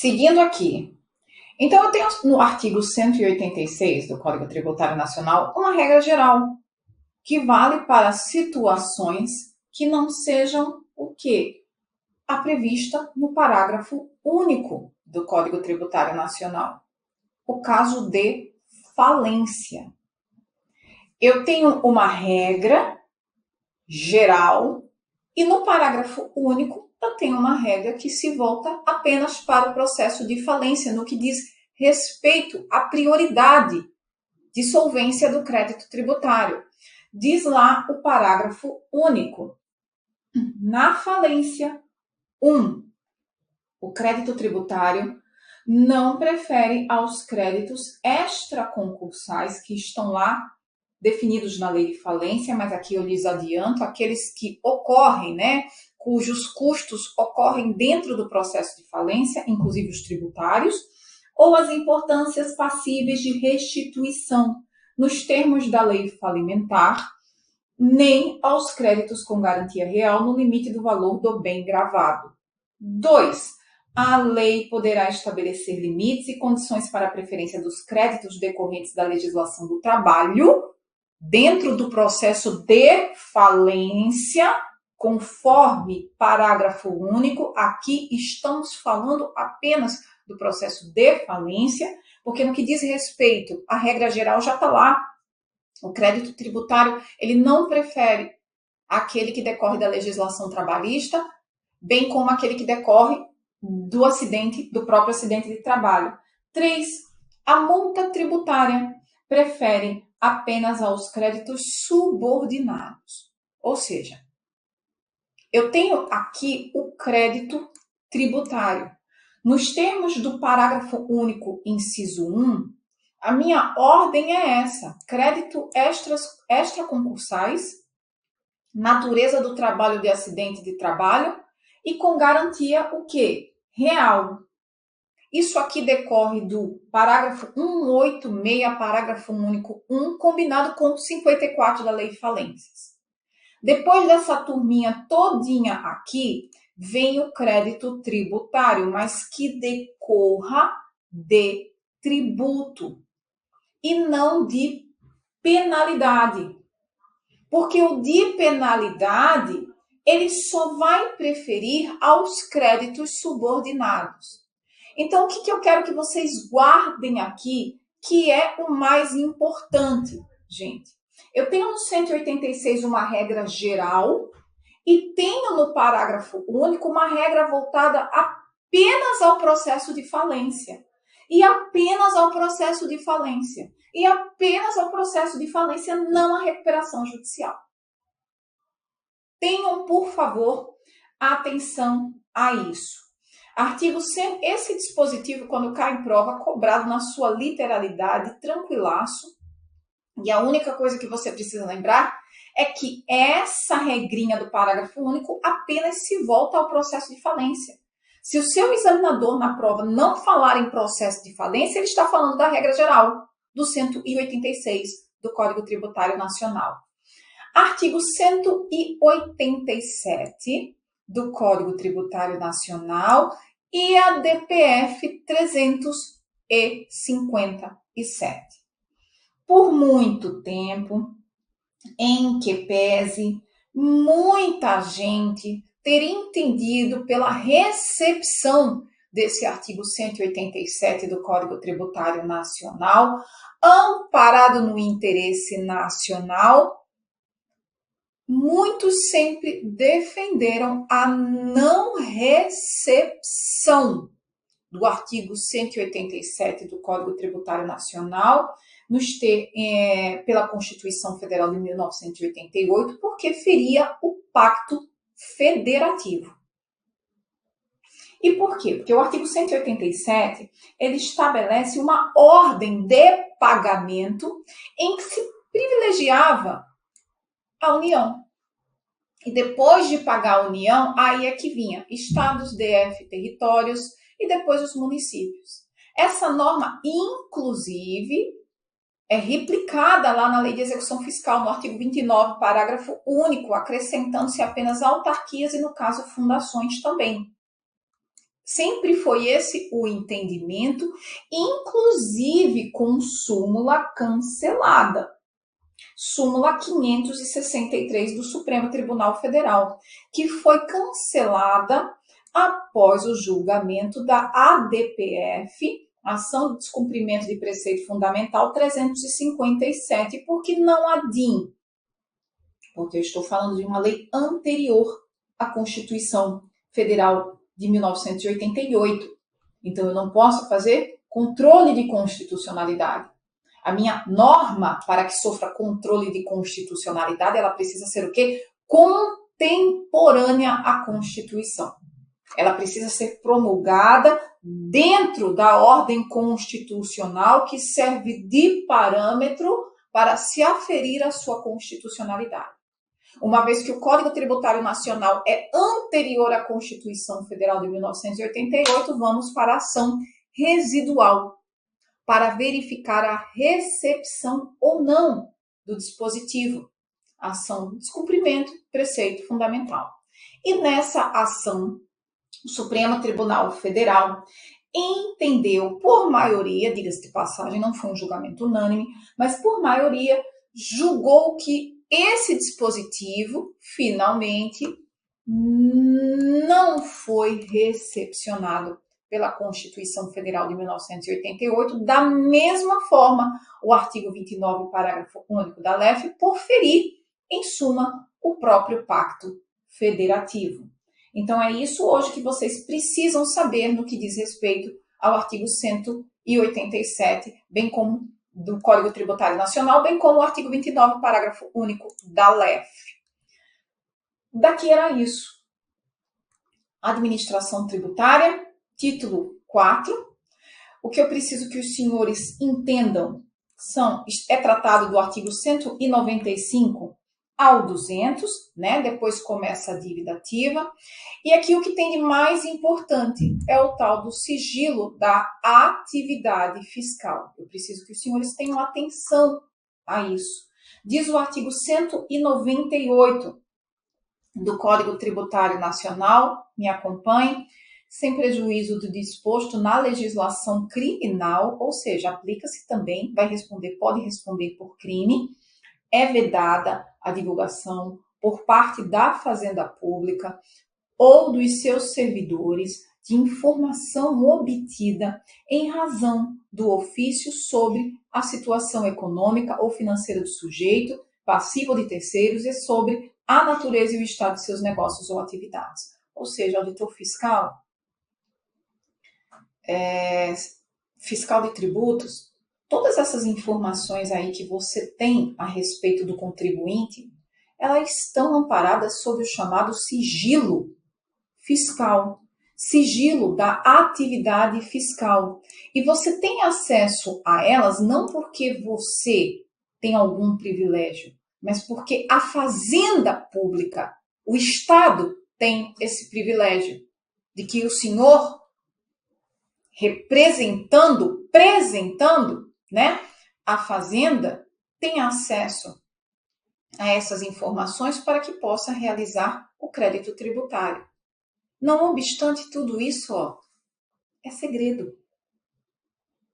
Seguindo aqui. Então, eu tenho no artigo 186 do Código Tributário Nacional uma regra geral que vale para situações que não sejam o quê? A prevista no parágrafo único do Código Tributário Nacional. O caso de falência. Eu tenho uma regra geral e no parágrafo único eu tenho uma regra que se volta apenas para o processo de falência, no que diz respeito à prioridade de solvência do crédito tributário. Diz lá o parágrafo único. Na falência 1, o crédito tributário não prefere aos créditos extraconcursais que estão lá definidos na lei de falência, mas aqui eu lhes adianto, aqueles que ocorrem, cujos custos ocorrem dentro do processo de falência, inclusive os tributários, ou as importâncias passíveis de restituição, nos termos da lei falimentar, nem aos créditos com garantia real no limite do valor do bem gravado. 2. A lei poderá estabelecer limites e condições para a preferência dos créditos decorrentes da legislação do trabalho dentro do processo de falência, conforme parágrafo único. Aqui estamos falando apenas do processo de falência, porque no que diz respeito à regra geral já está lá. O crédito tributário, ele não prefere aquele que decorre da legislação trabalhista, bem como aquele que decorre do próprio acidente de trabalho. 3. A multa tributária prefere apenas aos créditos subordinados. Ou seja, eu tenho aqui o crédito tributário. Nos termos do parágrafo único, inciso 1, a minha ordem é essa: crédito extraconcursais, natureza do trabalho de acidente de trabalho e com garantia o quê? Real. Isso aqui decorre do parágrafo 186, parágrafo único 1, combinado com o 54 da Lei de Falências. Depois dessa turminha todinha aqui, vem o crédito tributário, mas que decorra de tributo e não de penalidade. Porque o de penalidade, ele só vai preferir aos créditos subordinados. Então, o que eu quero que vocês guardem aqui, que é o mais importante, gente? Eu tenho no 186 uma regra geral e tenho no parágrafo único uma regra voltada apenas ao processo de falência. E apenas ao processo de falência. E apenas ao processo de falência, não à recuperação judicial. Tenham, por favor, atenção a isso. Artigo 100, esse dispositivo, quando cai em prova, cobrado na sua literalidade, tranquilaço. E a única coisa que você precisa lembrar é que essa regrinha do parágrafo único apenas se volta ao processo de falência. Se o seu examinador na prova não falar em processo de falência, ele está falando da regra geral do 186 do Código Tributário Nacional. Artigo 187 do Código Tributário Nacional e a DPF 357. Por muito tempo, em que pese muita gente ter entendido pela recepção desse artigo 187 do Código Tributário Nacional, amparado no interesse nacional, muitos sempre defenderam a não recepção do artigo 187 do Código Tributário Nacional pela Constituição Federal de 1988, porque feria o Pacto Federativo. E por quê? Porque o artigo 187, ele estabelece uma ordem de pagamento em que se privilegiava a União. E depois de pagar a União, aí é que vinha estados, DF, territórios e depois os municípios. Essa norma, inclusive, é replicada lá na Lei de Execução Fiscal, no artigo 29, parágrafo único, acrescentando-se apenas autarquias e, no caso, fundações também. Sempre foi esse o entendimento, inclusive com súmula cancelada. Súmula 563 do Supremo Tribunal Federal, que foi cancelada após o julgamento da ADPF, Ação de Descumprimento de Preceito Fundamental 357, porque não há DIN. Porque eu estou falando de uma lei anterior à Constituição Federal de 1988. Então, eu não posso fazer controle de constitucionalidade. A minha norma, para que sofra controle de constitucionalidade, ela precisa ser o quê? Contemporânea à Constituição. Ela precisa ser promulgada dentro da ordem constitucional que serve de parâmetro para se aferir à sua constitucionalidade. Uma vez que o Código Tributário Nacional é anterior à Constituição Federal de 1988, vamos para a ação residual, para verificar a recepção ou não do dispositivo, ação de descumprimento, preceito fundamental. E nessa ação, o Supremo Tribunal Federal entendeu, por maioria, diga-se de passagem, não foi um julgamento unânime, mas por maioria, julgou que esse dispositivo, finalmente, não foi recepcionado pela Constituição Federal de 1988, da mesma forma, o artigo 29, parágrafo único da LEF, por ferir, em suma, o próprio Pacto Federativo. Então, é isso hoje que vocês precisam saber no que diz respeito ao artigo 187, bem como do Código Tributário Nacional, bem como o artigo 29, parágrafo único da LEF. Daqui era isso. Administração tributária, título 4. O que eu preciso que os senhores entendam é tratado do artigo 195 ao 200, né? Depois começa a dívida ativa. E aqui o que tem de mais importante é o tal do sigilo da atividade fiscal. Eu preciso que os senhores tenham atenção a isso. Diz o artigo 198 do Código Tributário Nacional, me acompanhe, sem prejuízo do disposto na legislação criminal, ou seja, aplica-se também, pode responder por crime, é vedada a divulgação por parte da Fazenda Pública ou dos seus servidores de informação obtida em razão do ofício sobre a situação econômica ou financeira do sujeito, passivo de terceiros e sobre a natureza e o estado de seus negócios ou atividades. Ou seja, auditor fiscal, fiscal de tributos, todas essas informações aí que você tem a respeito do contribuinte, elas estão amparadas sob o chamado sigilo fiscal, sigilo da atividade fiscal. E você tem acesso a elas não porque você tem algum privilégio, mas porque a Fazenda Pública, o Estado, tem esse privilégio de que o senhor, representando, né, a Fazenda, tem acesso a essas informações para que possa realizar o crédito tributário. Não obstante tudo isso, é segredo.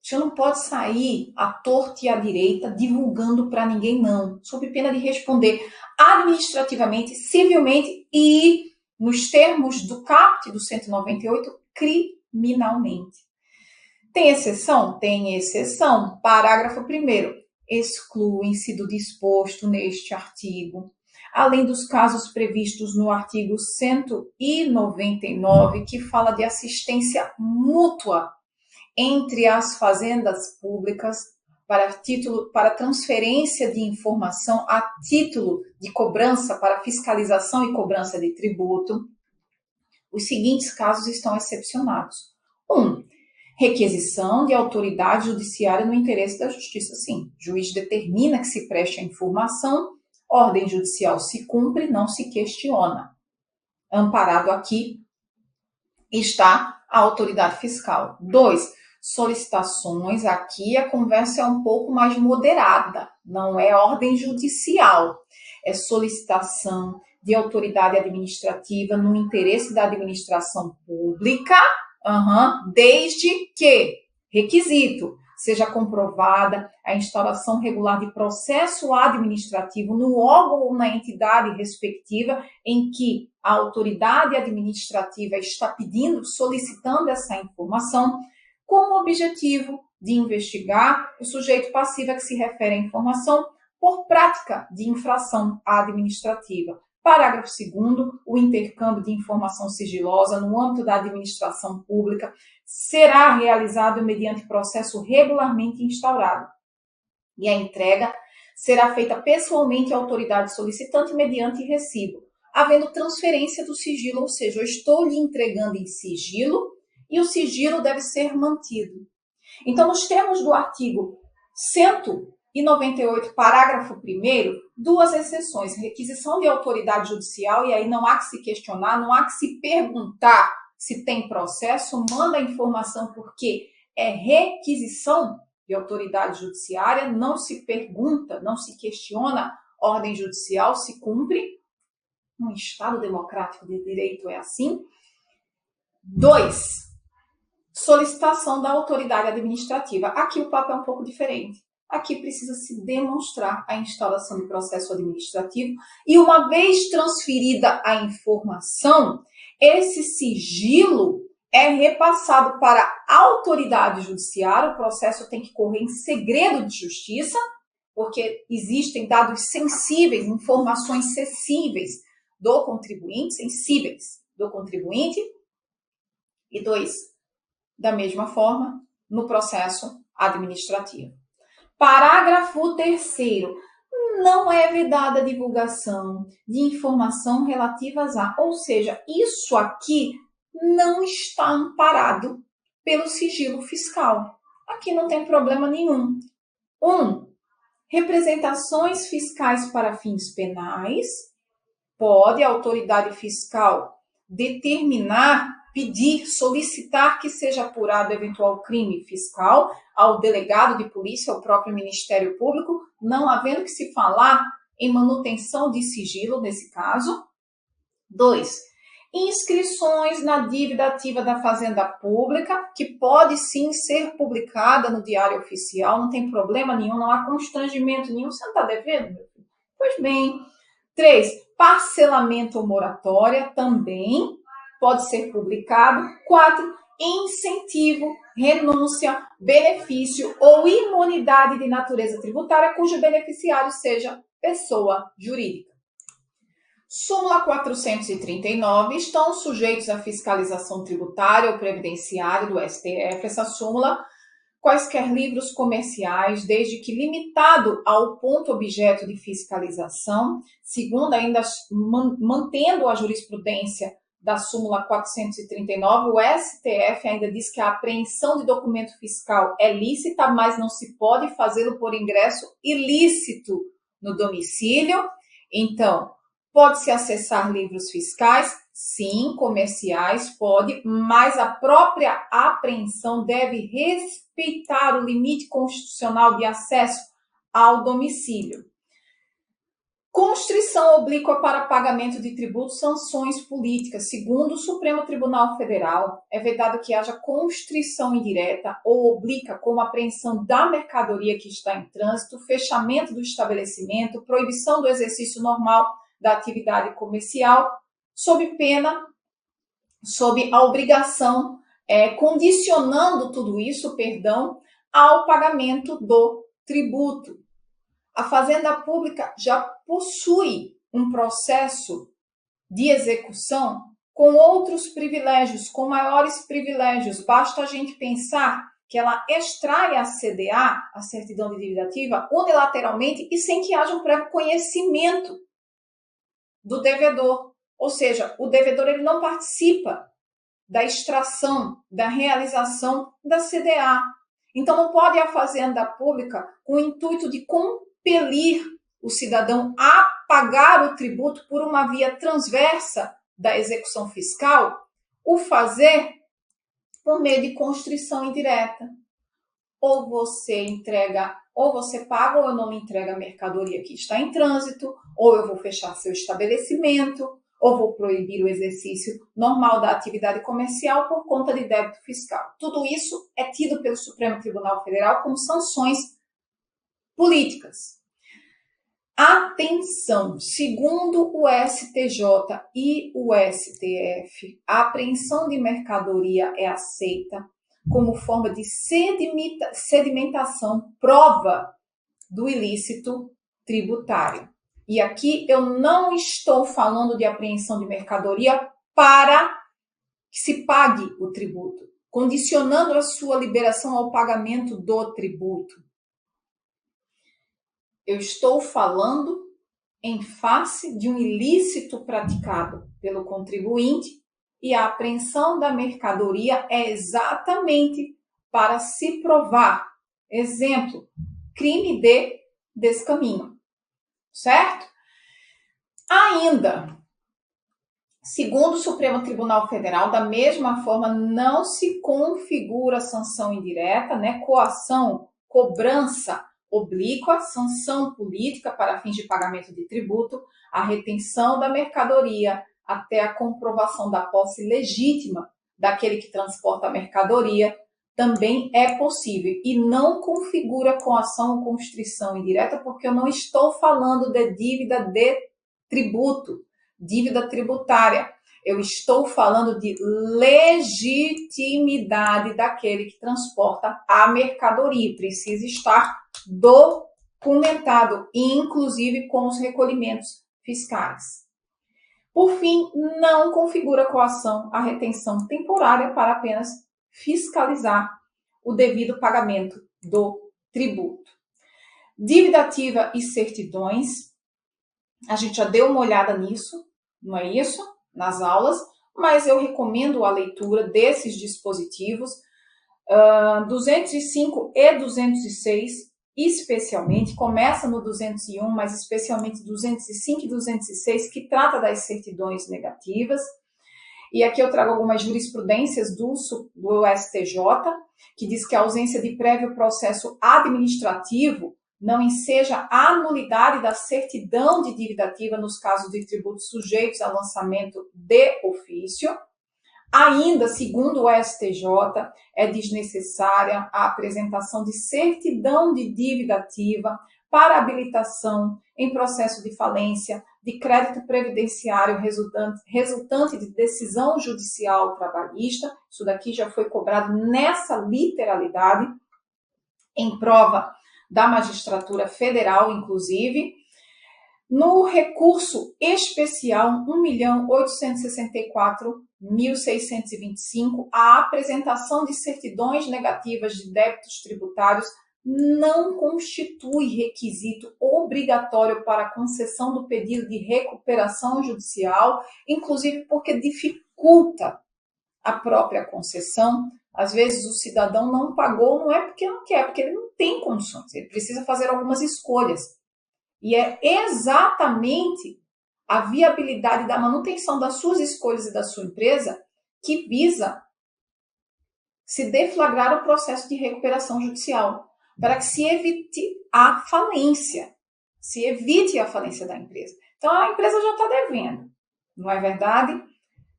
O senhor não pode sair à torta e à direita divulgando para ninguém, não, sob pena de responder administrativamente, civilmente e, nos termos do caput do 198, criminalmente. Tem exceção? Tem exceção. Parágrafo 1º. Excluem-se do disposto neste artigo, além dos casos previstos no artigo 199, que fala de assistência mútua entre as fazendas públicas para transferência de informação a título de cobrança para fiscalização e cobrança de tributo. Os seguintes casos estão excepcionados. 1. Requisição de autoridade judiciária no interesse da justiça. Sim, o juiz determina que se preste a informação, ordem judicial se cumpre, não se questiona. Amparado aqui está a autoridade fiscal. 2. Solicitações. Aqui a conversa é um pouco mais moderada, não é ordem judicial, é solicitação de autoridade administrativa no interesse da administração pública, Desde que, requisito, seja comprovada a instauração regular de processo administrativo no órgão ou na entidade respectiva em que a autoridade administrativa está pedindo, solicitando essa informação, com o objetivo de investigar o sujeito passivo a que se refere à informação por prática de infração administrativa. Parágrafo 2º, o intercâmbio de informação sigilosa no âmbito da administração pública será realizado mediante processo regularmente instaurado. E a entrega será feita pessoalmente à autoridade solicitante mediante recibo, havendo transferência do sigilo, ou seja, eu estou lhe entregando em sigilo e o sigilo deve ser mantido. Então, nos termos do artigo 198, parágrafo 1º, duas exceções, requisição de autoridade judicial, e aí não há que se questionar, não há que se perguntar se tem processo, manda a informação porque é requisição de autoridade judiciária, não se pergunta, não se questiona, ordem judicial se cumpre, um Estado democrático de direito é assim. 2, solicitação da autoridade administrativa. Aqui o papo é um pouco diferente. Aqui precisa se demonstrar a instauração do processo administrativo e uma vez transferida a informação, esse sigilo é repassado para a autoridade judiciária, o processo tem que correr em segredo de justiça, porque existem dados sensíveis, informações sensíveis do contribuinte, sensíveis do contribuinte. E 2, da mesma forma, no processo administrativo. Parágrafo 3º. Não é vedada a divulgação de informação relativas a, ou seja, isso aqui não está amparado pelo sigilo fiscal. Aqui não tem problema nenhum. 1. Representações fiscais para fins penais. Pode a autoridade fiscal determinar, pedir, solicitar que seja apurado eventual crime fiscal ao delegado de polícia, ao próprio Ministério Público, não havendo que se falar em manutenção de sigilo nesse caso. 2. Inscrições na dívida ativa da Fazenda Pública, que pode sim ser publicada no Diário Oficial, não tem problema nenhum, não há constrangimento nenhum. Você não está devendo, meu filho? Pois bem. 3. Parcelamento ou moratória também pode ser publicado. 4. Incentivo, renúncia, benefício ou imunidade de natureza tributária cujo beneficiário seja pessoa jurídica. Súmula 439, estão sujeitos à fiscalização tributária ou previdenciária do STF. Essa súmula, quaisquer livros comerciais, desde que limitado ao ponto objeto de fiscalização, segundo ainda mantendo a jurisprudência da súmula 439, o STF ainda diz que a apreensão de documento fiscal é lícita, mas não se pode fazê-lo por ingresso ilícito no domicílio. Então, pode-se acessar livros fiscais? Sim, comerciais, pode, mas a própria apreensão deve respeitar o limite constitucional de acesso ao domicílio. Constrição oblíqua para pagamento de tributos, sanções políticas. Segundo o Supremo Tribunal Federal, é vedado que haja constrição indireta ou oblíqua como apreensão da mercadoria que está em trânsito, fechamento do estabelecimento, proibição do exercício normal da atividade comercial, sob pena, sob a obrigação, condicionando tudo isso, ao pagamento do tributo. A Fazenda Pública já possui um processo de execução com outros privilégios, com maiores privilégios. Basta a gente pensar que ela extrai a CDA, a certidão de dívida ativa, unilateralmente e sem que haja um prévio conhecimento do devedor. Ou seja, o devedor ele não participa da extração, da realização da CDA. Então, não pode a Fazenda Pública, com o intuito de compelir o cidadão a pagar o tributo por uma via transversa da execução fiscal, o fazer por meio de constrição indireta. Ou você entrega, ou você paga, ou eu não me entrego a mercadoria que está em trânsito, ou eu vou fechar seu estabelecimento, ou vou proibir o exercício normal da atividade comercial por conta de débito fiscal. Tudo isso é tido pelo Supremo Tribunal Federal como sanções políticas. Atenção, segundo o STJ e o STF, a apreensão de mercadoria é aceita como forma de sedimentação, prova do ilícito tributário. E aqui eu não estou falando de apreensão de mercadoria para que se pague o tributo, condicionando a sua liberação ao pagamento do tributo. Eu estou falando em face de um ilícito praticado pelo contribuinte e a apreensão da mercadoria é exatamente para se provar. Exemplo, crime de descaminho, certo? Ainda, segundo o Supremo Tribunal Federal, da mesma forma, não se configura sanção indireta, né? Coação, cobrança oblíqua, sanção política para fins de pagamento de tributo, a retenção da mercadoria até a comprovação da posse legítima daquele que transporta a mercadoria, também é possível e não configura coação ou constrição indireta, porque eu não estou falando de dívida de tributo, dívida tributária. Eu estou falando de legitimidade daquele que transporta a mercadoria. Precisa estar documentado, inclusive com os recolhimentos fiscais. Por fim, não configura coação a retenção temporária para apenas fiscalizar o devido pagamento do tributo. Dívida ativa e certidões, a gente já deu uma olhada nisso, não é isso? Nas aulas, mas eu recomendo a leitura desses dispositivos, 205 e 206, especialmente, começa no 201, mas especialmente 205 e 206, que trata das certidões negativas. E aqui eu trago algumas jurisprudências do STJ, que diz que a ausência de prévio processo administrativo não enseja a nulidade da certidão de dívida ativa nos casos de tributos sujeitos a lançamento de ofício. Ainda, segundo o STJ, é desnecessária a apresentação de certidão de dívida ativa para habilitação em processo de falência de crédito previdenciário resultante de decisão judicial trabalhista. Isso daqui já foi cobrado nessa literalidade, em prova da magistratura federal, inclusive. No recurso especial 1.864.625, a apresentação de certidões negativas de débitos tributários não constitui requisito obrigatório para a concessão do pedido de recuperação judicial, inclusive porque dificulta a própria concessão. Às vezes o cidadão não pagou, não é porque não quer, porque ele não tem condições, ele precisa fazer algumas escolhas. E é exatamente a viabilidade da manutenção das suas escolhas e da sua empresa que visa se deflagrar o processo de recuperação judicial, para que se evite a falência, da empresa. Então, a empresa já está devendo, não é verdade?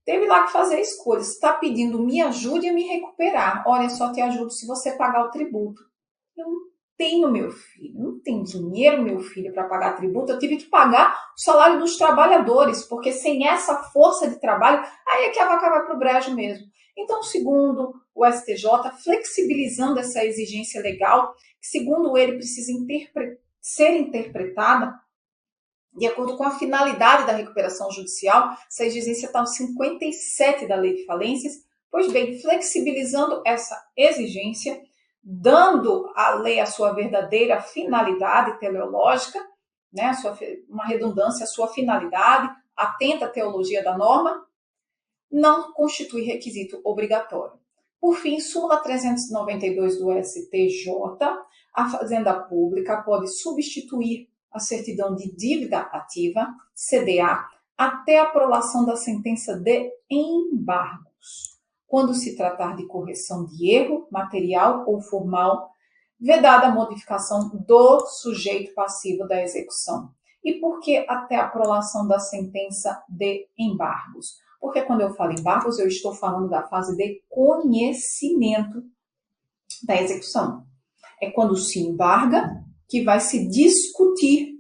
Teve lá que fazer escolhas. Está pedindo, me ajude a me recuperar. Olha, só te ajudo se você pagar o tributo. Eu não tenho, meu filho, não tenho dinheiro, meu filho, para pagar tributo. Eu tive que pagar o salário dos trabalhadores, porque sem essa força de trabalho, aí é que a vaca vai para o brejo mesmo. Então, segundo o STJ, flexibilizando essa exigência legal, que segundo ele precisa ser interpretada de acordo com a finalidade da recuperação judicial. Essa exigência está no 57 da Lei de Falências. Pois bem, flexibilizando essa exigência, dando à lei a sua verdadeira finalidade teleológica, né, uma redundância, a sua finalidade, atenta à teologia da norma, não constitui requisito obrigatório. Por fim, súmula 392 do STJ, a Fazenda Pública pode substituir a certidão de dívida ativa, CDA, até a aprovação da sentença de embargos, quando se tratar de correção de erro material ou formal, vedada a modificação do sujeito passivo da execução. E por que até a prolação da sentença de embargos? Porque quando eu falo embargos, eu estou falando da fase de conhecimento da execução. É quando se embarga que vai se discutir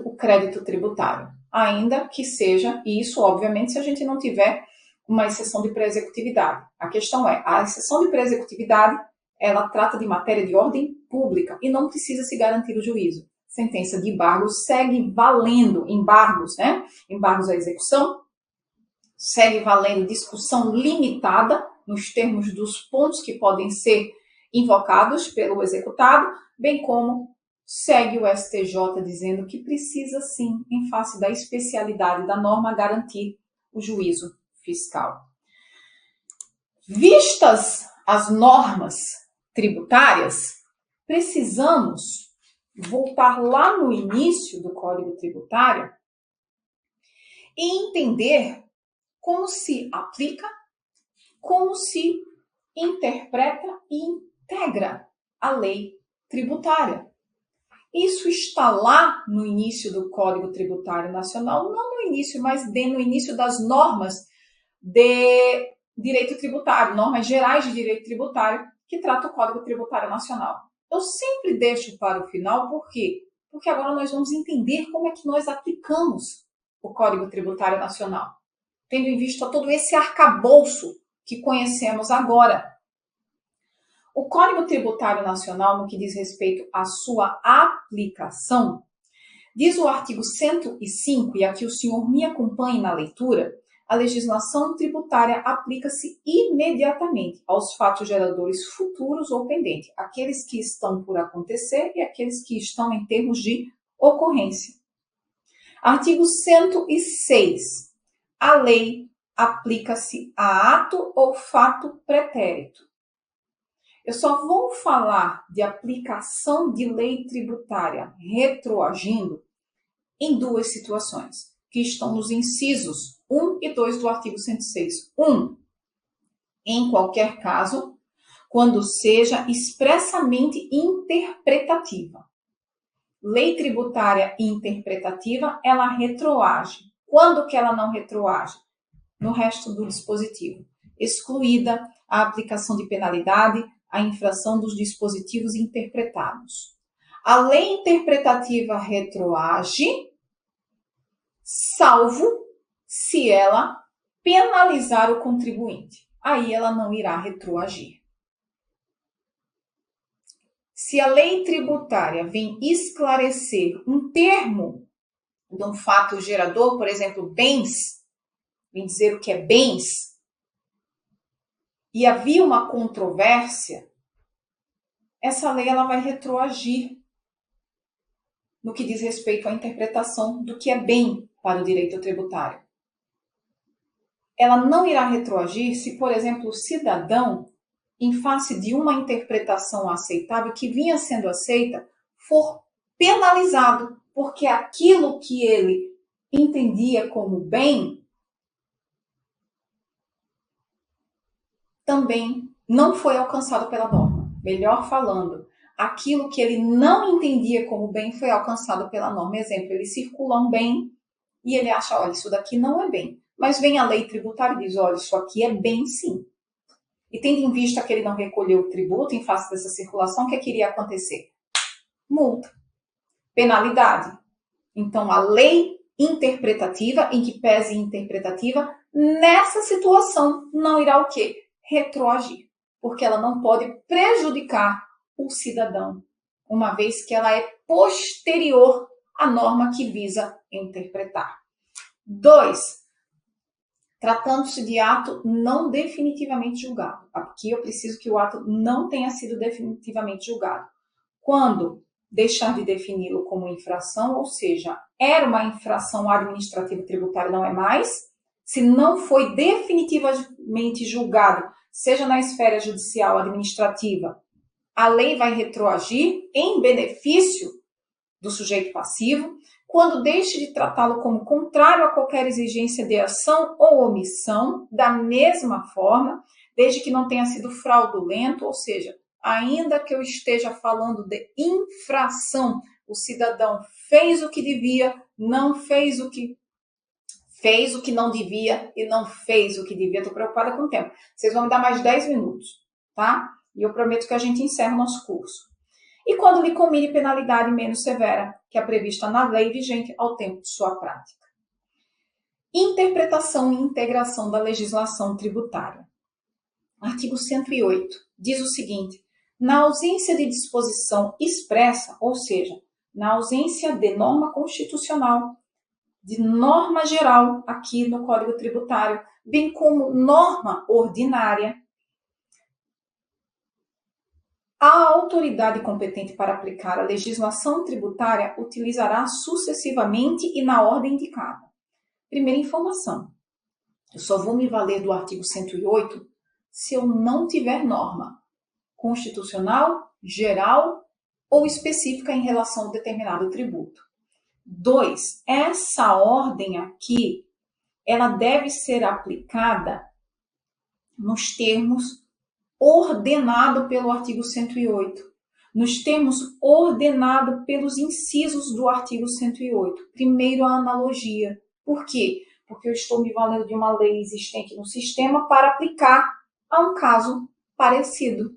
o crédito tributário. Ainda que seja, e isso obviamente se a gente não tiver uma exceção de pré-executividade. A questão é, a exceção de pré-executividade, ela trata de matéria de ordem pública e não precisa se garantir o juízo. Sentença de embargo segue valendo, embargos, né? Embargos à execução, segue valendo discussão limitada nos termos dos pontos que podem ser invocados pelo executado, bem como segue o STJ dizendo que precisa sim, em face da especialidade da norma, garantir o juízo fiscal. Vistas as normas tributárias, precisamos voltar lá no início do Código Tributário e entender como se aplica, como se interpreta e integra a lei tributária. Isso está lá no início do Código Tributário Nacional, não no início, mas no início das normas de direito tributário, normas gerais de direito tributário, que trata o Código Tributário Nacional. Eu sempre deixo para o final, por quê? Porque agora nós vamos entender como é que nós aplicamos o Código Tributário Nacional, tendo em vista todo esse arcabouço que conhecemos agora. O Código Tributário Nacional, no que diz respeito à sua aplicação, diz o artigo 105, e aqui o senhor me acompanhe na leitura, a legislação tributária aplica-se imediatamente aos fatos geradores futuros ou pendentes, aqueles que estão por acontecer e aqueles que estão em termos de ocorrência. Artigo 106. A lei aplica-se a ato ou fato pretérito. Eu só vou falar de aplicação de lei tributária retroagindo em duas situações, que estão nos incisos 1 e 2 do artigo 106. 1. Em qualquer caso, quando seja expressamente interpretativa. Lei tributária interpretativa, ela retroage. Quando que ela não retroage? No resto do dispositivo. Excluída a aplicação de penalidade, a infração dos dispositivos interpretados. A lei interpretativa retroage, salvo se ela penalizar o contribuinte. Aí ela não irá retroagir. Se a lei tributária vem esclarecer um termo de um fato gerador, por exemplo, bens, vem dizer o que é bens, e havia uma controvérsia, essa lei ela vai retroagir no que diz respeito à interpretação do que é bem para o direito tributário. Ela não irá retroagir se, por exemplo, o cidadão, em face de uma interpretação aceitável que vinha sendo aceita, for penalizado, porque aquilo que ele entendia como bem também não foi alcançado pela norma. Melhor falando, aquilo que ele não entendia como bem foi alcançado pela norma. Exemplo, ele circula um bem e ele acha, olha, isso daqui não é bem. Mas vem a lei tributária e diz, olha, isso aqui é bem sim. E tendo em vista que ele não recolheu o tributo em face dessa circulação, o que iria acontecer? Multa. Penalidade. Então, a lei interpretativa, em que pese interpretativa, nessa situação não irá o quê? Retroagir. Porque ela não pode prejudicar o cidadão, uma vez que ela é posterior à norma que visa interpretar. 2. Tratando-se de ato não definitivamente julgado. Aqui eu preciso que o ato não tenha sido definitivamente julgado. Quando deixar de defini-lo como infração, ou seja, era uma infração administrativa tributária, não é mais. Se não foi definitivamente julgado, seja na esfera judicial administrativa, a lei vai retroagir em benefício do sujeito passivo, quando deixe de tratá-lo como contrário a qualquer exigência de ação ou omissão, da mesma forma, desde que não tenha sido fraudulento, ou seja, ainda que eu esteja falando de infração, o cidadão fez o que devia, não fez o que não devia e não fez o que devia. Estou preocupada com o tempo. Vocês vão me dar mais 10 minutos, tá? E eu prometo que a gente encerra o nosso curso. E quando lhe combine penalidade menos severa, que é prevista na lei vigente ao tempo de sua prática. Interpretação e integração da legislação tributária. Artigo 108 diz o seguinte: na ausência de disposição expressa, ou seja, na ausência de norma constitucional, de norma geral aqui no Código Tributário, bem como norma ordinária, a autoridade competente para aplicar a legislação tributária utilizará sucessivamente e na ordem indicada. Primeira informação: eu só vou me valer do artigo 108 se eu não tiver norma constitucional, geral ou específica em relação a determinado tributo. 2. Essa ordem aqui, ela deve ser aplicada nos termos ordenado pelo artigo 108, nos termos ordenado pelos incisos do artigo 108. Primeiro, a analogia. Por quê? Porque eu estou me valendo de uma lei existente no sistema para aplicar a um caso parecido.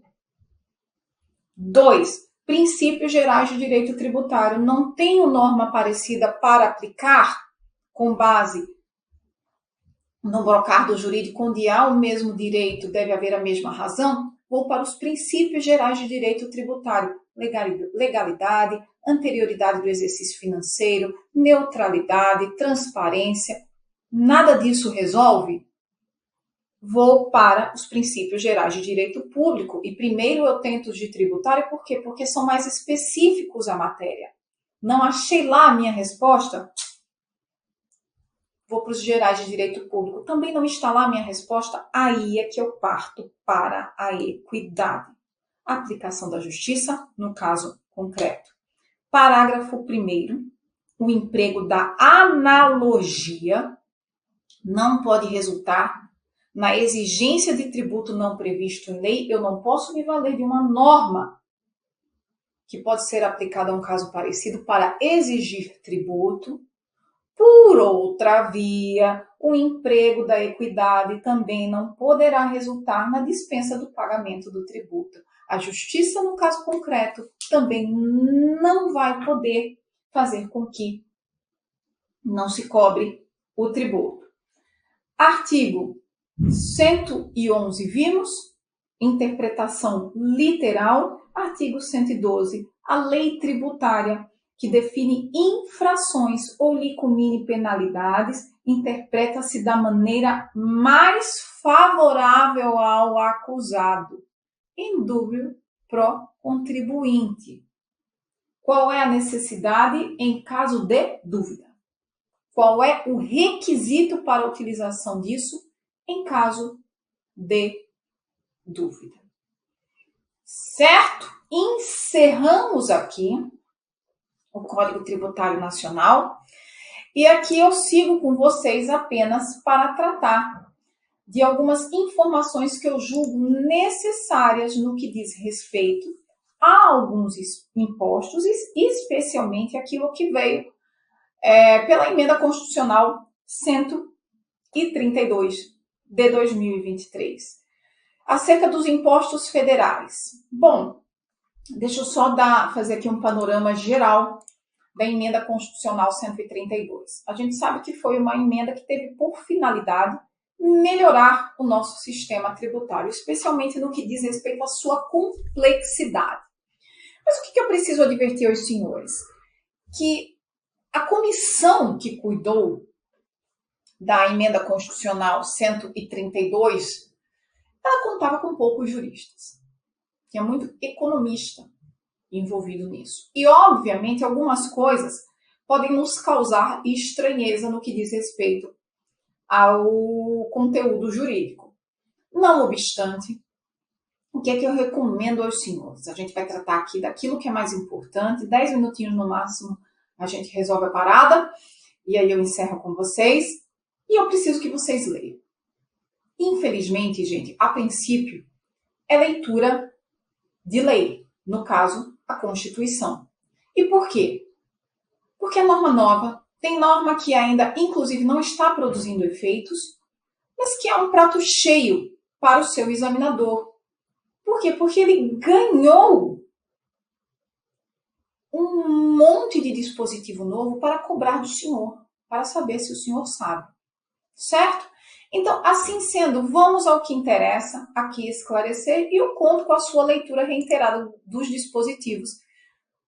2. Princípios gerais de direito tributário. Não tenho norma parecida para aplicar com base no brocardo jurídico onde há o mesmo direito, deve haver a mesma razão. Vou para os princípios gerais de direito tributário. Legalidade, anterioridade do exercício financeiro, neutralidade, transparência. Nada disso resolve? Vou para os princípios gerais de direito público. E primeiro eu tento os de tributário, por quê? Porque são mais específicos à matéria. Não achei lá a minha resposta? Vou para os gerais de direito público. Também não está lá a minha resposta? Aí é que eu parto para a equidade. Aplicação da justiça, no caso concreto. Parágrafo 1º. O emprego da analogia não pode resultar na exigência de tributo não previsto em lei. Eu não posso me valer de uma norma que pode ser aplicada a um caso parecido para exigir tributo. Por outra via, o emprego da equidade também não poderá resultar na dispensa do pagamento do tributo. A justiça, no caso concreto, também não vai poder fazer com que não se cobre o tributo. Artigo 111, vimos, interpretação literal. Artigo 112, a lei tributária, que define infrações ou lhe comine penalidades, interpreta-se da maneira mais favorável ao acusado, em dúvida pro contribuinte. Qual é a necessidade em caso de dúvida? Qual é o requisito para a utilização disso em caso de dúvida? Certo? Encerramos aqui o Código Tributário Nacional e aqui eu sigo com vocês apenas para tratar de algumas informações que eu julgo necessárias no que diz respeito a alguns impostos, especialmente aquilo que veio pela Emenda Constitucional 132 de 2023, acerca dos impostos federais. Bom, deixa eu só fazer aqui um panorama geral da Emenda Constitucional 132. A gente sabe que foi uma emenda que teve por finalidade melhorar o nosso sistema tributário, especialmente no que diz respeito à sua complexidade. Mas o que eu preciso advertir aos senhores? Que a comissão que cuidou da Emenda Constitucional 132, ela contava com poucos juristas. Tinha muito economista envolvido nisso. E, obviamente, algumas coisas podem nos causar estranheza no que diz respeito ao conteúdo jurídico. Não obstante, o que é que eu recomendo aos senhores? A gente vai tratar aqui daquilo que é mais importante, 10 minutinhos no máximo, a gente resolve a parada, e aí eu encerro com vocês, e eu preciso que vocês leiam. Infelizmente, gente, a princípio, é leitura de lei, no caso, a Constituição. E por quê? Porque é norma nova, tem norma que ainda, inclusive, não está produzindo efeitos, mas que é um prato cheio para o seu examinador. Por quê? Porque ele ganhou um monte de dispositivo novo para cobrar do senhor, para saber se o senhor sabe. Certo? Então, assim sendo, vamos ao que interessa aqui esclarecer e eu conto com a sua leitura reiterada dos dispositivos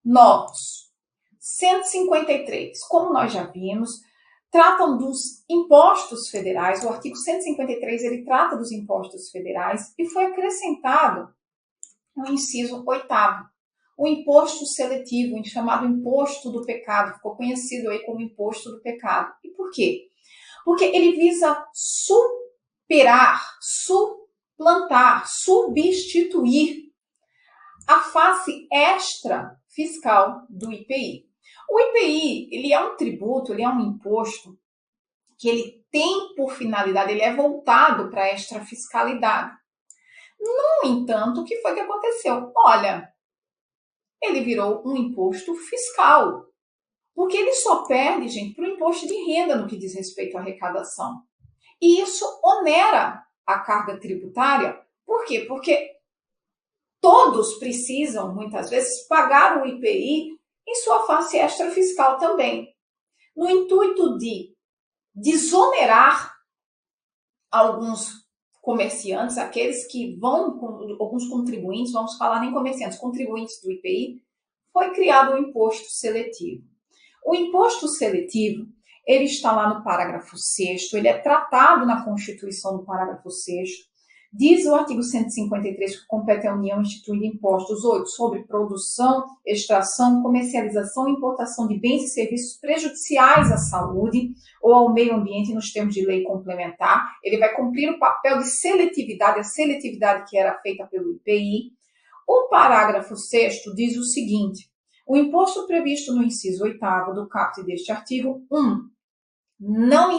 novos. 153, como nós já vimos, tratam dos impostos federais. O artigo 153 ele trata dos impostos federais e foi acrescentado no inciso 8º, o imposto seletivo, chamado imposto do pecado, ficou conhecido aí como imposto do pecado. E por quê? Porque ele visa superar, suplantar, substituir a face extra fiscal do IPI. O IPI, ele é um tributo, ele é um imposto que ele tem por finalidade, ele é voltado para a extra fiscalidade. No entanto, o que foi que aconteceu? Olha, ele virou um imposto fiscal, porque ele só perde, gente, para o imposto de renda no que diz respeito à arrecadação. E isso onera a carga tributária. Por quê? Porque todos precisam, muitas vezes, pagar o IPI em sua face extra fiscal também, no intuito de desonerar alguns comerciantes, aqueles que vão, alguns contribuintes, vamos falar nem comerciantes, contribuintes do IPI, foi criado o imposto seletivo. O imposto seletivo, ele está lá no parágrafo 6º, ele é tratado na Constituição do parágrafo 6º, diz o artigo 153 que compete à União instituir impostos 8 sobre produção, extração, comercialização e importação de bens e serviços prejudiciais à saúde ou ao meio ambiente nos termos de lei complementar. Ele vai cumprir o papel de seletividade, a seletividade que era feita pelo IPI. O parágrafo 6º diz o seguinte: o imposto previsto no inciso 8º do caput deste artigo 1 não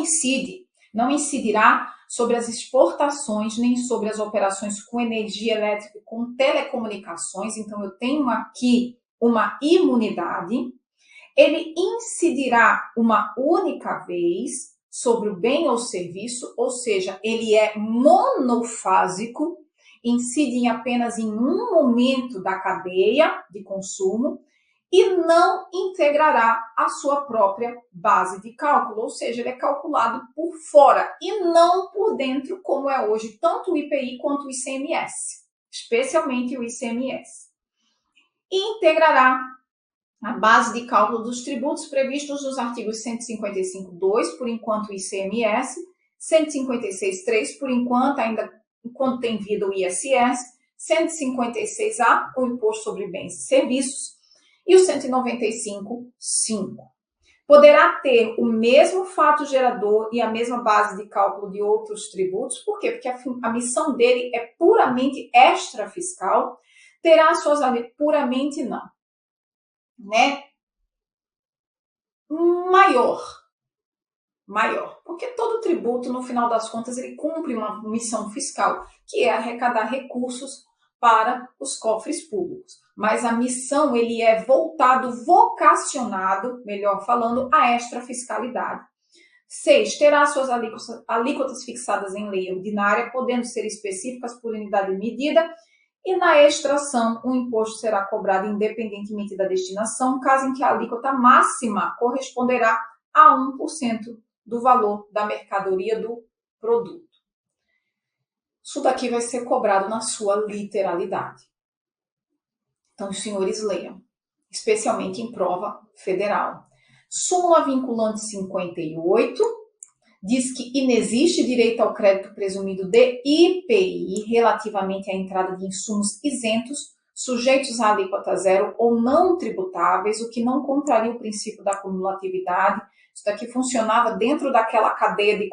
incidirá sobre as exportações, nem sobre as operações com energia elétrica, com telecomunicações. Então, eu tenho aqui uma imunidade. Ele incidirá uma única vez sobre o bem ou serviço, ou seja, ele é monofásico, incide em apenas em um momento da cadeia de consumo, e não integrará a sua própria base de cálculo, ou seja, ele é calculado por fora e não por dentro, como é hoje tanto o IPI quanto o ICMS, especialmente o ICMS. E integrará a base de cálculo dos tributos previstos nos artigos 155.2, por enquanto o ICMS, 156.3, por enquanto, ainda enquanto tem vida o ISS, 156A, o Imposto sobre Bens e Serviços, e o 195.5. Poderá ter o mesmo fato gerador e a mesma base de cálculo de outros tributos. Por quê? Porque a missão dele é puramente extrafiscal, terá suas alíquotas puramente não, né? Maior, porque todo tributo, no final das contas, ele cumpre uma missão fiscal, que é arrecadar recursos para os cofres públicos. Mas a missão, ele é vocacionado, melhor falando, à extrafiscalidade. 6. Terá suas alíquotas fixadas em lei ordinária, podendo ser específicas por unidade de medida, e na extração, o imposto será cobrado independentemente da destinação, caso em que a alíquota máxima corresponderá a 1% do valor da mercadoria do produto. Isso daqui vai ser cobrado na sua literalidade. Então, os senhores leiam, especialmente em prova federal. Súmula vinculante 58 diz que inexiste direito ao crédito presumido de IPI relativamente à entrada de insumos isentos, sujeitos à alíquota zero ou não tributáveis, o que não contraria o princípio da cumulatividade. Isso daqui funcionava dentro daquela cadeia de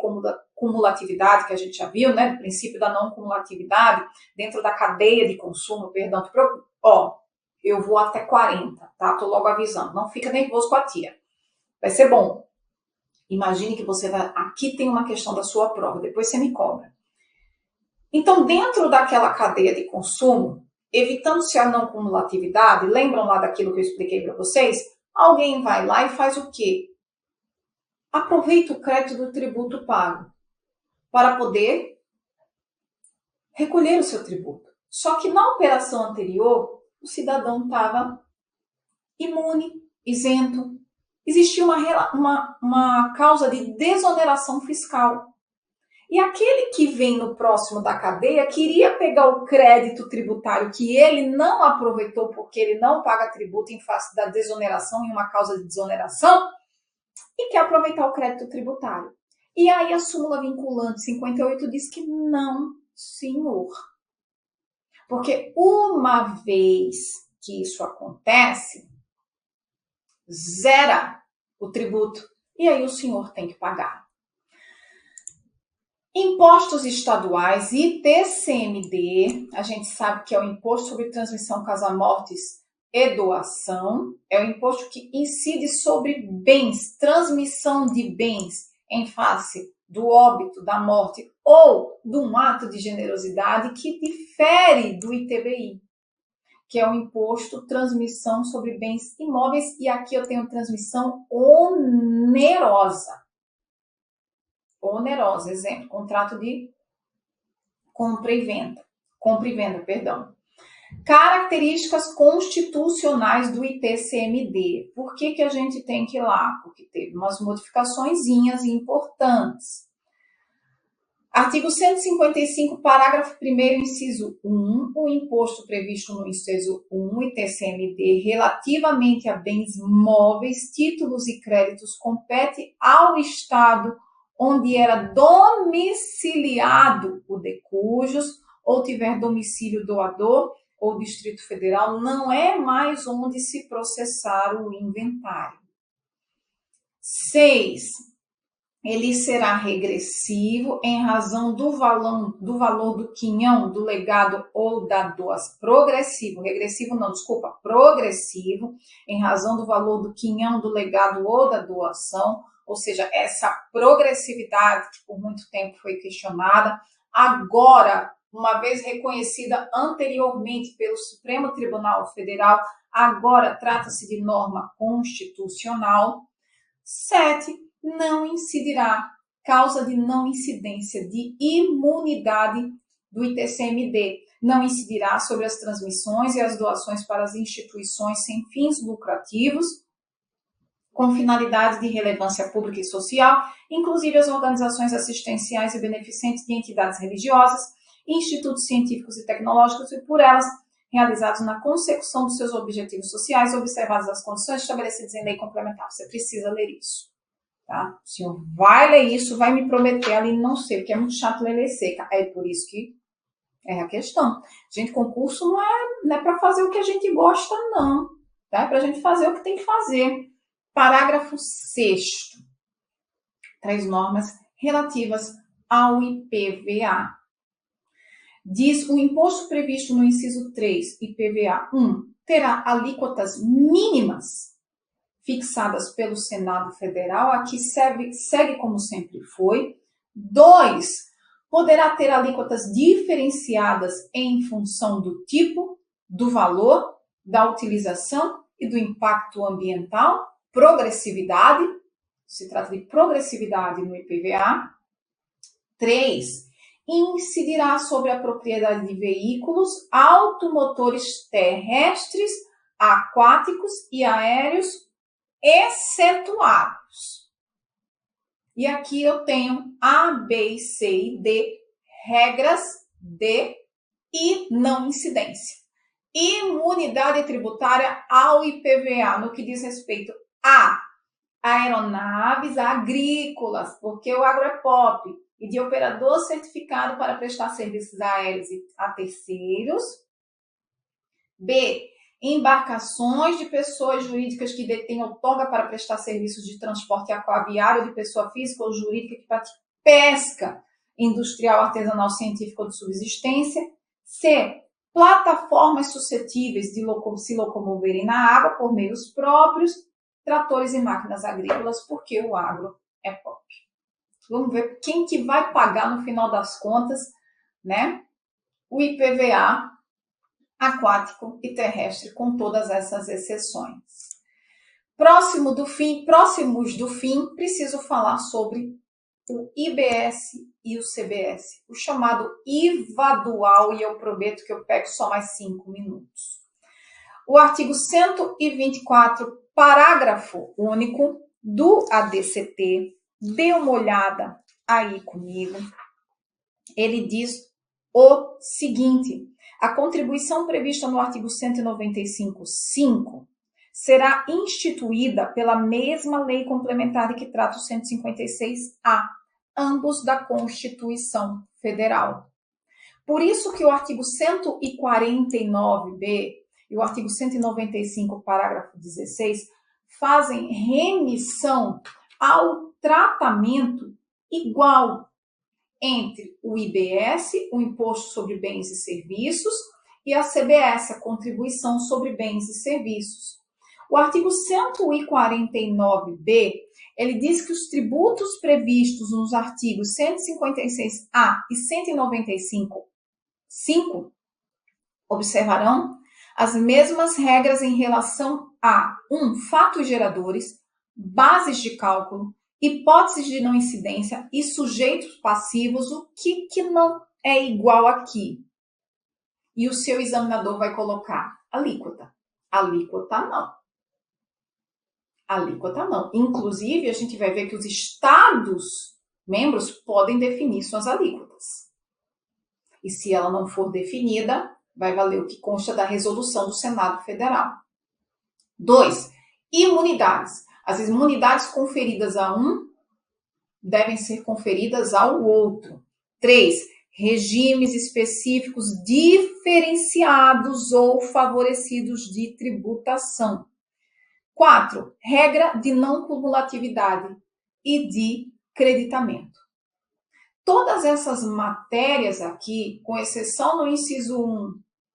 cumulatividade que a gente já viu, né? Do princípio da não cumulatividade, dentro da cadeia de consumo, perdão. Eu vou até 40, tá? Tô logo avisando. Não fica nervoso com a tia. Vai ser bom. Imagine que você vai... Aqui tem uma questão da sua prova, depois você me cobra. Então, dentro daquela cadeia de consumo, evitando-se a não cumulatividade, lembram lá daquilo que eu expliquei para vocês? Alguém vai lá e faz o quê? Aproveita o crédito do tributo pago para poder recolher o seu tributo. Só que na operação anterior, o cidadão estava imune, isento. Existia uma causa de desoneração fiscal. E aquele que vem no próximo da cadeia queria pegar o crédito tributário que ele não aproveitou porque ele não paga tributo em face da desoneração, em uma causa de desoneração, e quer aproveitar o crédito tributário. E aí a súmula vinculante 58 diz que não, senhor. Porque uma vez que isso acontece, zera o tributo e aí o senhor tem que pagar. Impostos estaduais, ITCMD, a gente sabe que é o Imposto sobre Transmissão, Casa-Mortes e Doação, é o imposto que incide sobre bens, transmissão de bens em face do óbito, da morte ou de um ato de generosidade que difere do ITBI, que é o Imposto Transmissão sobre Bens Imóveis, e aqui eu tenho transmissão onerosa. Onerosa, exemplo, contrato de compra e venda, perdão. Características constitucionais do ITCMD. Por que a gente tem que ir lá? Porque teve umas modificaçõezinhas importantes. Artigo 155, parágrafo 1º, inciso 1, o imposto previsto no inciso 1, ITCMD, relativamente a bens móveis, títulos e créditos, compete ao Estado onde era domiciliado o de cujos, ou tiver domicílio doador ou Distrito Federal, não é mais onde se processar o inventário. 6. Ele será regressivo em razão do valor do quinhão, do legado ou da doação. Progressivo em razão do valor do quinhão, do legado ou da doação. Ou seja, essa progressividade que por muito tempo foi questionada, agora, uma vez reconhecida anteriormente pelo Supremo Tribunal Federal, agora trata-se de norma constitucional. 7. Não incidirá, causa de não incidência de imunidade do ITCMD. Não incidirá sobre as transmissões e as doações para as instituições sem fins lucrativos, com finalidade de relevância pública e social, inclusive as organizações assistenciais e beneficentes de entidades religiosas, institutos científicos e tecnológicos e por elas realizados na consecução dos seus objetivos sociais, observadas as condições estabelecidas em lei complementar. Você precisa ler isso. Tá? O senhor vai ler isso, vai me prometer ali, não sei, porque é muito chato ler lei seca. É por isso que é a questão. Gente, concurso não é para fazer o que a gente gosta, não. Tá? É para a gente fazer o que tem que fazer. Parágrafo 6º. Traz normas relativas ao IPVA. Diz o imposto previsto no inciso 3, IPVA 1, terá alíquotas mínimas fixadas pelo Senado Federal, aqui segue como sempre foi. 2, poderá ter alíquotas diferenciadas em função do tipo, do valor, da utilização e do impacto ambiental. Progressividade, se trata de progressividade no IPVA. 3, incidirá sobre a propriedade de veículos automotores terrestres, aquáticos e aéreos excetuados. E aqui eu tenho A, B, C e D, regras de e não incidência. Imunidade tributária ao IPVA, no que diz respeito a aeronaves agrícolas, porque o agro é pop, e de operador certificado para prestar serviços aéreos a terceiros. B, embarcações de pessoas jurídicas que detêm outorga para prestar serviços de transporte aquaviário de pessoa física ou jurídica que pratica pesca industrial, artesanal, científica ou de subsistência. C, plataformas suscetíveis de se locomoverem na água por meios próprios, tratores e máquinas agrícolas, porque o agro é pop. Vamos ver quem que vai pagar no final das contas, né? O IPVA aquático e terrestre, com todas essas exceções. Próximos do fim, preciso falar sobre o IBS e o CBS, o chamado IVA dual, e eu prometo que eu pego só mais 5 minutos. O artigo 124, parágrafo único do ADCT, dê uma olhada aí comigo, ele diz o seguinte: a contribuição prevista no artigo 195.5 será instituída pela mesma lei complementar que trata o 156A, ambos da Constituição Federal. Por isso que o artigo 149b e o artigo 195, parágrafo 16, fazem remissão ao tratamento igual entre o IBS, o Imposto sobre Bens e Serviços, e a CBS, a Contribuição sobre Bens e Serviços. O artigo 149b, ele diz que os tributos previstos nos artigos 156A e 195.5 observarão as mesmas regras em relação a 1. Fatos geradores, bases de cálculo, hipóteses de não incidência e sujeitos passivos, o que não é igual aqui. E o seu examinador vai colocar alíquota. Alíquota não. Alíquota não. Inclusive, a gente vai ver que os estados membros podem definir suas alíquotas. E se ela não for definida, vai valer o que consta da resolução do Senado Federal. 2. Imunidades. As imunidades conferidas a um devem ser conferidas ao outro. 3. Regimes específicos diferenciados ou favorecidos de tributação. 4. Regra de não cumulatividade e de creditamento. Todas essas matérias aqui, com exceção no inciso 1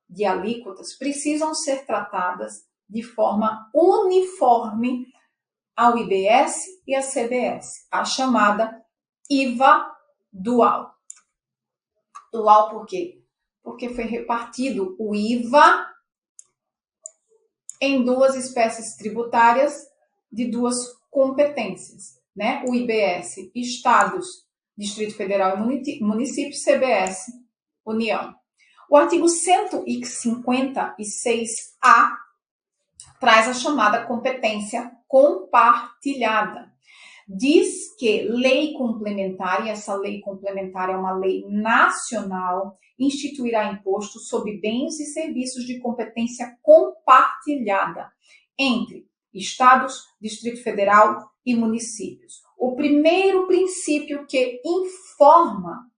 de alíquotas, precisam ser tratadas de forma uniforme ao IBS e à CBS, a chamada IVA dual. Dual por quê? Porque foi repartido o IVA em duas espécies tributárias de duas competências, né? O IBS, Estados, Distrito Federal e Município, CBS, União. O artigo 156A traz a chamada competência compartilhada. Diz que lei complementar, e essa lei complementar é uma lei nacional, instituirá imposto sobre bens e serviços de competência compartilhada entre estados, Distrito Federal e municípios. O primeiro princípio que informa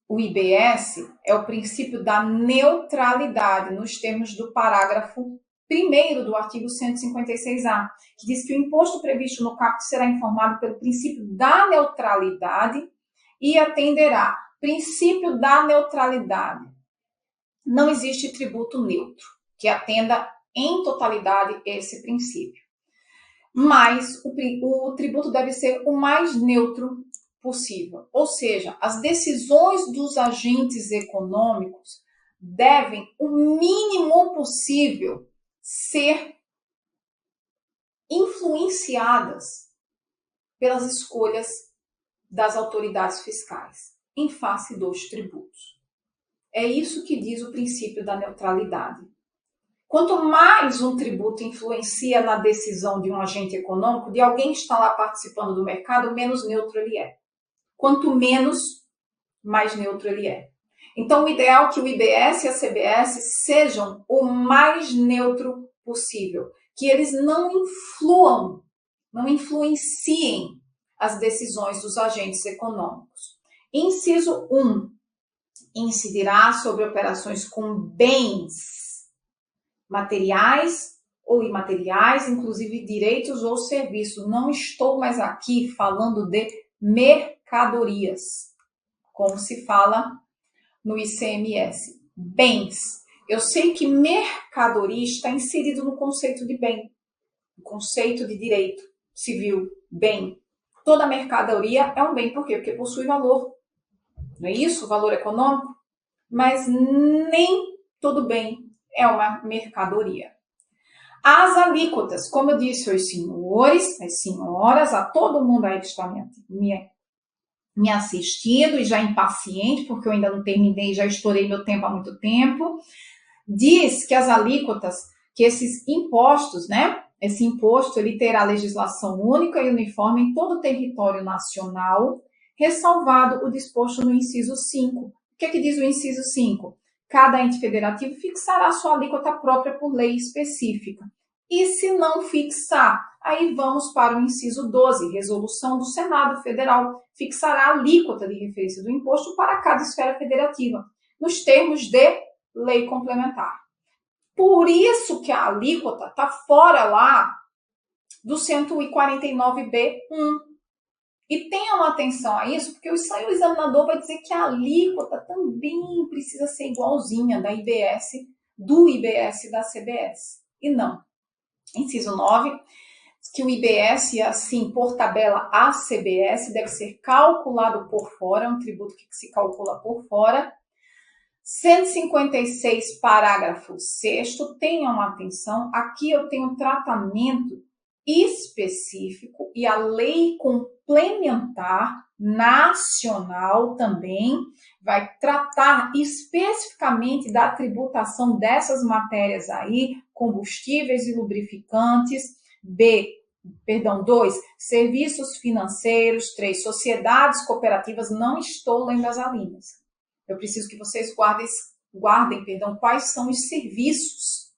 o IBS é o princípio da neutralidade, nos termos do parágrafo 1º do artigo 156A, que diz que o imposto previsto no caput será informado pelo princípio da neutralidade e atenderá. Princípio da neutralidade. Não existe tributo neutro que atenda em totalidade esse princípio. Mas o tributo deve ser o mais neutro possível. Ou seja, as decisões dos agentes econômicos devem, o mínimo possível, ser influenciadas pelas escolhas das autoridades fiscais em face dos tributos. É isso que diz o princípio da neutralidade. Quanto mais um tributo influencia na decisão de um agente econômico, de alguém que está lá participando do mercado, menos neutro ele é. Quanto menos, mais neutro ele é. Então, o ideal é que o IBS e a CBS sejam o mais neutro possível, que eles não influenciem as decisões dos agentes econômicos. Inciso 1. Incidirá sobre operações com bens materiais ou imateriais, inclusive direitos ou serviços. Não estou mais aqui falando de mercadorias, como se fala no ICMS. Bens. Eu sei que mercadoria está inserido no conceito de bem, no conceito de direito civil, bem. Toda mercadoria é um bem, por quê? Porque possui valor. Não é isso? Valor econômico? Mas nem todo bem é uma mercadoria. As alíquotas, como eu disse aos senhores, às senhoras, a todo mundo aí que está me assistindo e já impaciente, porque eu ainda não terminei, já estourei meu tempo há muito tempo, diz que as alíquotas, que esses impostos, né? Esse imposto ele terá legislação única e uniforme em todo o território nacional, ressalvado o disposto no inciso 5. O que é que diz o inciso 5? Cada ente federativo fixará sua alíquota própria por lei específica. E se não fixar, aí vamos para o inciso 12, resolução do Senado Federal, fixará a alíquota de referência do imposto para cada esfera federativa, nos termos de lei complementar. Por isso que a alíquota está fora lá do 149B1. E tenham atenção a isso, porque o examinador vai dizer que a alíquota também precisa ser igualzinha da IBS, do IBS e da CBS. E não. Inciso 9, que o IBS, assim, por tabela a CBS, deve ser calculado por fora, é um tributo que se calcula por fora. 156, parágrafo 6º, tenham atenção, aqui eu tenho tratamento específico e a lei complementar nacional também vai tratar especificamente da tributação dessas matérias aí, combustíveis e lubrificantes, 2, serviços financeiros, 3, sociedades cooperativas, não estou lendo as alíneas. Eu preciso que vocês guardem, quais são os serviços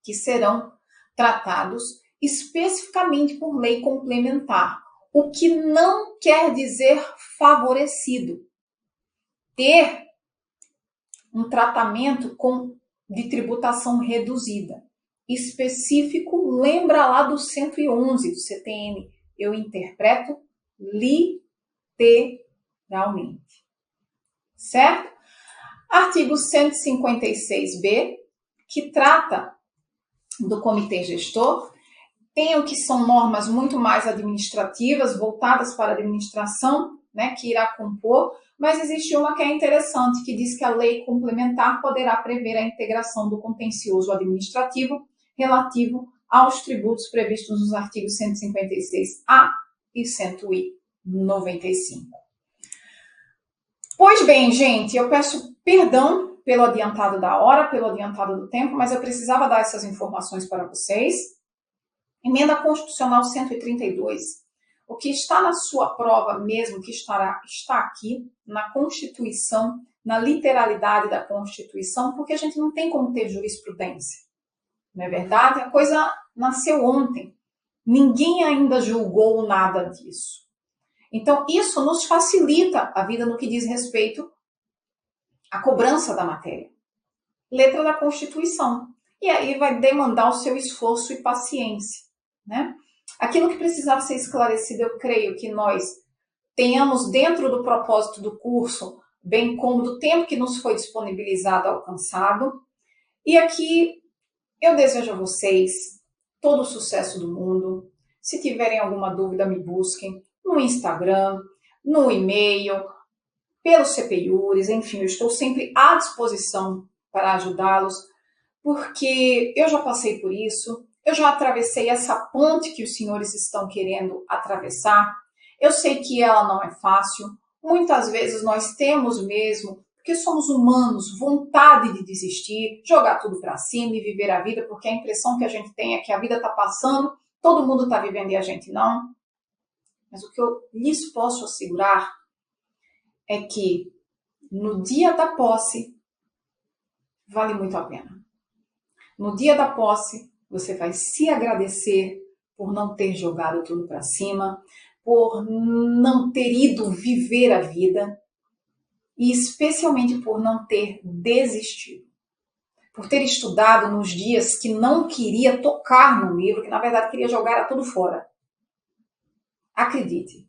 que serão tratados especificamente por lei complementar, o que não quer dizer favorecido. Ter um tratamento de tributação reduzida. Específico, lembra lá do 111 do CTN. Eu interpreto literalmente. Certo? Artigo 156b, que trata do comitê gestor. Tem o que são normas muito mais administrativas, voltadas para a administração, né, que irá compor, mas existe uma que é interessante, que diz que a lei complementar poderá prever a integração do contencioso administrativo relativo aos tributos previstos nos artigos 156A e 195. Pois bem, gente, eu peço perdão pelo adiantado da hora, pelo adiantado do tempo, mas eu precisava dar essas informações para vocês. Emenda Constitucional 132. O que está na sua prova mesmo, que está aqui na Constituição, na literalidade da Constituição, porque a gente não tem como ter jurisprudência. Não é verdade? A coisa nasceu ontem. Ninguém ainda julgou nada disso. Então, isso nos facilita a vida no que diz respeito à cobrança da matéria. Letra da Constituição. E aí vai demandar o seu esforço e paciência, né? Aquilo que precisava ser esclarecido, eu creio que nós tenhamos dentro do propósito do curso, bem como do tempo que nos foi disponibilizado, alcançado. E aqui eu desejo a vocês todo o sucesso do mundo. Se tiverem alguma dúvida, me busquem no Instagram, no e-mail, pelo CPIURES, enfim, eu estou sempre à disposição para ajudá-los, porque eu já passei por isso, eu já atravessei essa ponte que os senhores estão querendo atravessar, eu sei que ela não é fácil, muitas vezes nós temos mesmo, porque somos humanos, vontade de desistir, jogar tudo para cima e viver a vida, porque a impressão que a gente tem é que a vida está passando, todo mundo está vivendo e a gente não. Mas o que eu lhes posso assegurar é que no dia da posse, vale muito a pena. No dia da posse, você vai se agradecer por não ter jogado tudo para cima, por não ter ido viver a vida e especialmente por não ter desistido. Por ter estudado nos dias que não queria tocar no livro, que na verdade queria jogar tudo fora. Acredite,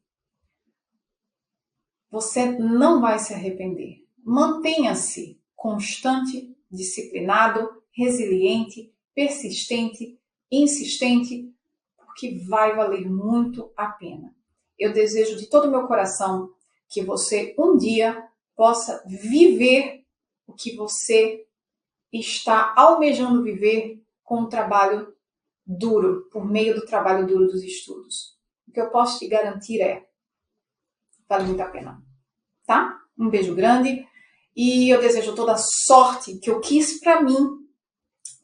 você não vai se arrepender. Mantenha-se constante, disciplinado, resiliente, persistente, insistente, porque vai valer muito a pena. Eu desejo de todo o meu coração que você um dia possa viver o que você está almejando viver com um trabalho duro, por meio do trabalho duro dos estudos. O que eu posso te garantir é, vale muito a pena, tá? Um beijo grande e eu desejo toda a sorte que eu quis para mim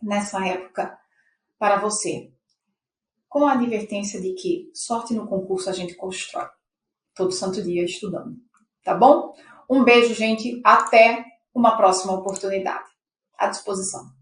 nessa época para você, com a advertência de que sorte no concurso a gente constrói, todo santo dia estudando, tá bom? Um beijo, gente, até uma próxima oportunidade. À disposição.